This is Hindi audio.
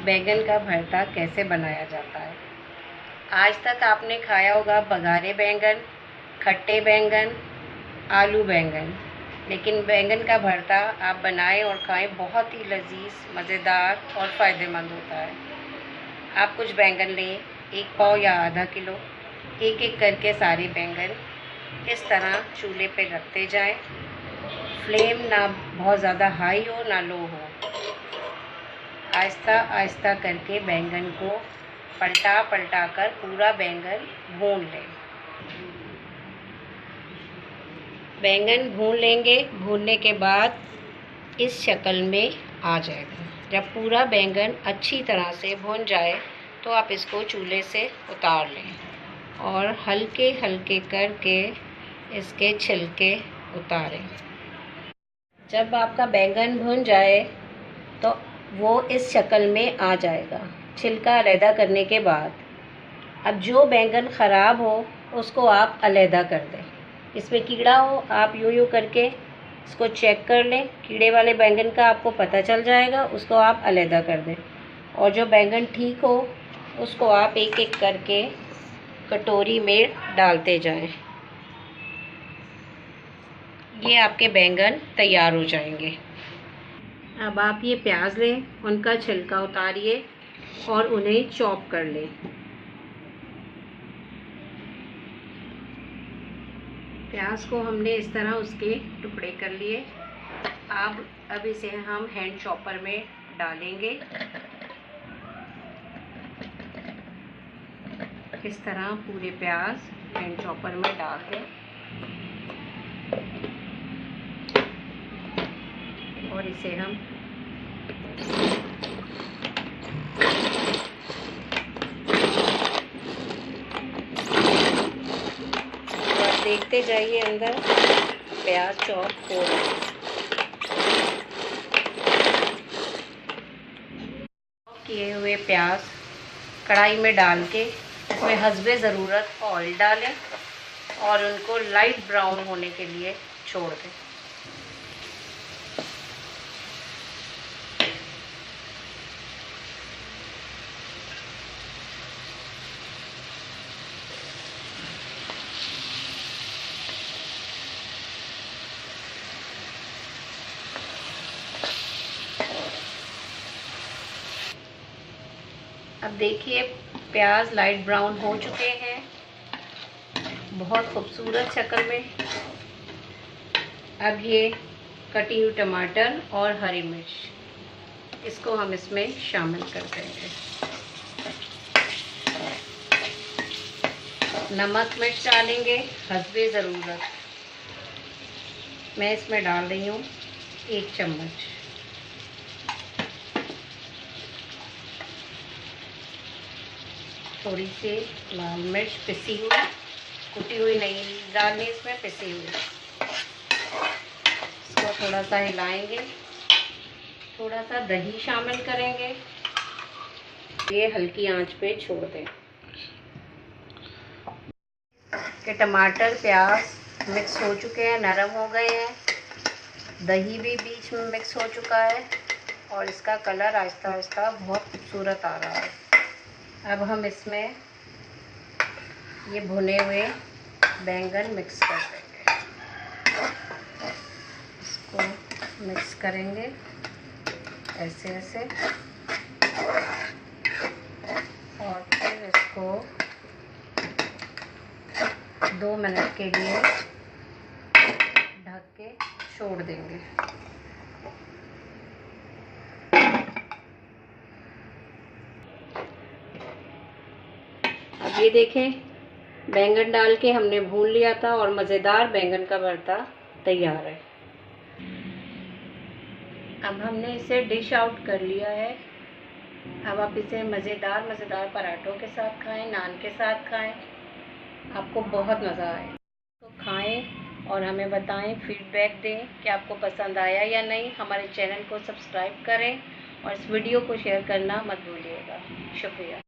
बैंगन का भरता कैसे बनाया जाता है। आज तक आपने खाया होगा बघारे बैंगन, खट्टे बैंगन, आलू बैंगन, लेकिन बैंगन का भरता आप बनाएं और खाएं, बहुत ही लजीज, मज़ेदार और फ़ायदेमंद होता है। आप कुछ बैंगन लें, 1 पाव या आधा किलो, एक एक करके सारे बैंगन इस तरह चूल्हे पे रखते जाएं। फ्लेम ना बहुत ज़्यादा हाई हो ना लो हो। आहिस्ता आहिस्ता करके बैंगन को पलटा पलटा कर पूरा बैंगन भून लें। बैंगन भून लेंगे, भूनने के बाद इस शक्ल में आ जाएगा। जब पूरा बैंगन अच्छी तरह से भून जाए तो आप इसको चूल्हे से उतार लें और हल्के हल्के करके इसके छिलके उतारें। जब आपका बैंगन भुन जाए तो वो इस शक्ल में आ जाएगा। छिलका अलहदा करने के बाद अब जो बैंगन ख़राब हो उसको आप अलहदा कर दें। इसमें कीड़ा हो आप यूँ करके इसको चेक कर लें। कीड़े वाले बैंगन का आपको पता चल जाएगा, उसको आप अलहदा कर दें। और जो बैंगन ठीक हो उसको आप एक एक करके कटोरी में डालते जाएं। ये आपके बैंगन तैयार हो जाएंगे। अब आप ये प्याज लें, उनका छिलका उतारिए और उन्हें चॉप कर लें। प्याज को हमने इस तरह उसके टुकड़े कर लिए। अब इसे हम हैंड चॉपर में डालेंगे। इस तरह पूरे प्याज हैंड चॉपर में डाल दें और इसे हम देखते जाइए अंदर प्याज चॉप हो किए हुए प्याज कढ़ाई में डाल के इसमें हस्बे ज़रूरत ऑयल डालें और उनको लाइट ब्राउन होने के लिए छोड़ दें। अब देखिए प्याज लाइट ब्राउन हो चुके हैं, बहुत खूबसूरत शक्ल में। अब ये कटी हुई टमाटर और हरी मिर्च, इसको हम इसमें शामिल कर देंगे। नमक मिर्च डालेंगे हस्बे ज़रूरत। मैं इसमें डाल रही हूँ 1 चम्मच। थोड़ी सी लाल मिर्च पिसी हुई, कुटी हुई नहीं डालनी इसमें, पिसी हुई। इसको थोड़ा सा हिलाएंगे, थोड़ा सा दही शामिल करेंगे। ये हल्की आंच पे छोड़ दें कि टमाटर प्याज मिक्स हो चुके हैं, नरम हो गए हैं। दही भी बीच में मिक्स हो चुका है और इसका कलर आहिस्ता आहिस्ता बहुत खूबसूरत आ रहा है। अब हम इसमें ये भुने हुए बैंगन मिक्स कर देंगे। इसको मिक्स करेंगे ऐसे ऐसे और फिर इसको 2 मिनट के लिए ढक के छोड़ देंगे। अब ये देखें बैंगन डाल के हमने भून लिया था और मज़ेदार बैंगन का भरता तैयार है। अब हमने इसे डिश आउट कर लिया है। अब आप इसे मज़ेदार पराठों के साथ खाएं, नान के साथ खाएं, आपको बहुत मज़ा आए। तो खाएं और हमें बताएं, फीडबैक दें कि आपको पसंद आया या नहीं। हमारे चैनल को सब्सक्राइब करें और इस वीडियो को शेयर करना मत भूलिएगा। शुक्रिया।